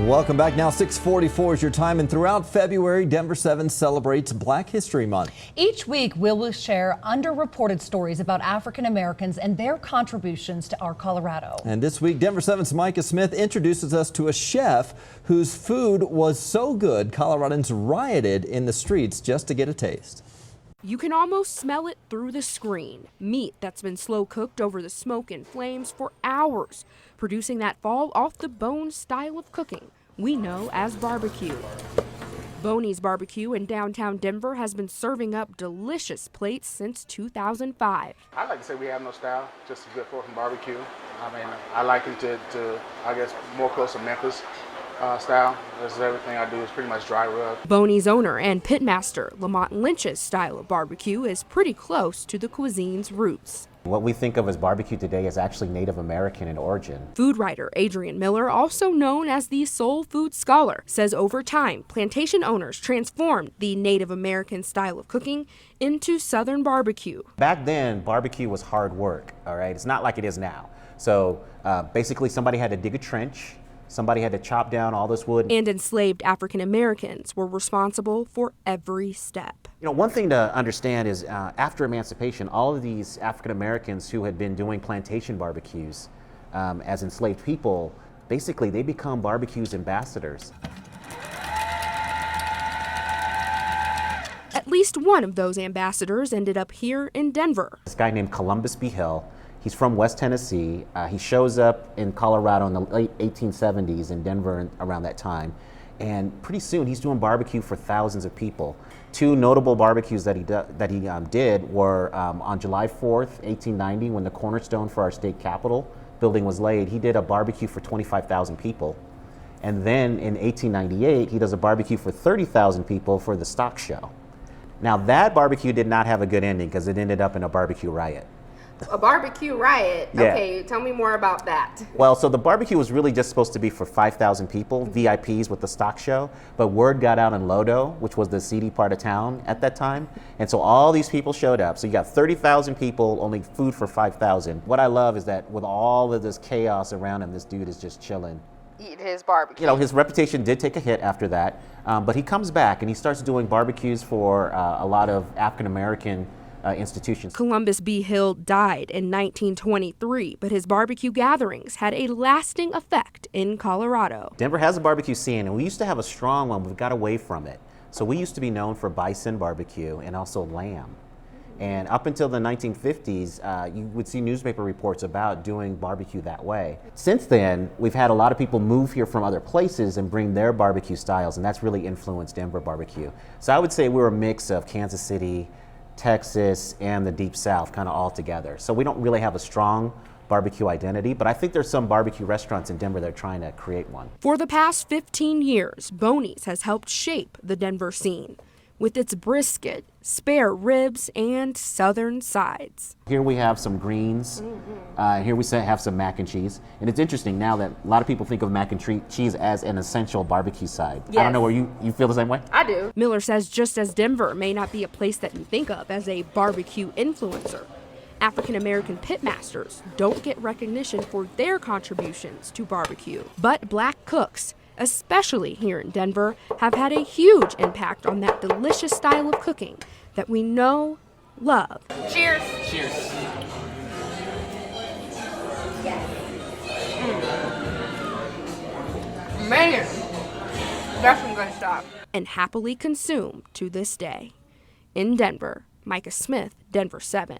Welcome back. Now 6:44 is your time, and throughout February, Denver 7 celebrates Black History Month. Each week, we will share underreported stories about African Americans and their contributions to our Colorado. And this week, Denver 7's Micah Smith introduces us to a chef whose food was so good, Coloradans rioted in the streets just to get a taste. You can almost smell it through the screen. Meat that's been slow cooked over the smoke and flames for hours, producing that fall off the bone style of cooking we know as barbecue. Boney's Barbecue in downtown Denver has been serving up delicious plates since 2005. I like to say we have no style, just a good fork and barbecue. I mean, I like it to I guess, more close to Memphis style. This is everything I do is pretty much dry rub. Boney's owner and pitmaster Lamont Lynch's style of barbecue is pretty close to the cuisine's roots. What we think of as barbecue today is actually Native American in origin. Food writer Adrian Miller, also known as the soul food scholar, says over time, plantation owners transformed the Native American style of cooking into Southern barbecue. Back then, barbecue was hard work, all right? It's not like it is now. So basically somebody had to dig a trench, somebody had to chop down all this wood. And enslaved African Americans were responsible for every step. You know, one thing to understand is after emancipation, all of these African Americans who had been doing plantation barbecues as enslaved people, basically they become barbecue's ambassadors. At least one of those ambassadors ended up here in Denver. This guy named Columbus B. Hill. He's from West Tennessee. He shows up in Colorado in the late 1870s in Denver around that time. And pretty soon he's doing barbecue for thousands of people. Two notable barbecues that he did were on July 4th, 1890, when the cornerstone for our state capitol building was laid. He did a barbecue for 25,000 people. And then in 1898, he does a barbecue for 30,000 people for the stock show. Now that barbecue did not have a good ending because it ended up in a barbecue riot. A barbecue riot? Yeah. Okay, tell me more about that. Well, so the barbecue was really just supposed to be for 5,000 people, VIPs with the stock show, but word got out in Lodo, which was the seedy part of town at that time, and so all these people showed up. So you got 30,000 people, only food for 5,000. What I love is that with all of this chaos around him, this dude is just chilling. Eat his barbecue. You know, his reputation did take a hit after that, but he comes back and he starts doing barbecues for a lot of African-American institutions. Columbus B. Hill died in 1923, but his barbecue gatherings had a lasting effect in Colorado. Denver has a barbecue scene, and we used to have a strong one. We've got away from it. So we used to be known for bison barbecue and also lamb. And up until the 1950s, you would see newspaper reports about doing barbecue that way. Since then, we've had a lot of people move here from other places and bring their barbecue styles, and that's really influenced Denver barbecue. So I would say we're a mix of Kansas City, Texas, and the Deep South kind of all together. So we don't really have a strong barbecue identity, but I think there's some barbecue restaurants in Denver that are trying to create one. For the past 15 years, Boney's has helped shape the Denver scene with its brisket, spare ribs, and southern sides. Here we have some greens. Here we have some mac and cheese. And it's interesting now that a lot of people think of mac and cheese as an essential barbecue side. Yes. I don't know where you feel the same way? I do. Miller says just as Denver may not be a place that you think of as a barbecue influencer, African-American pitmasters don't get recognition for their contributions to barbecue. But Black cooks, especially here in Denver, have had a huge impact on that delicious style of cooking that we know, love. Cheers. Cheers. Man, that's some good stuff. And happily consume to this day. In Denver, Micah Smith, Denver 7.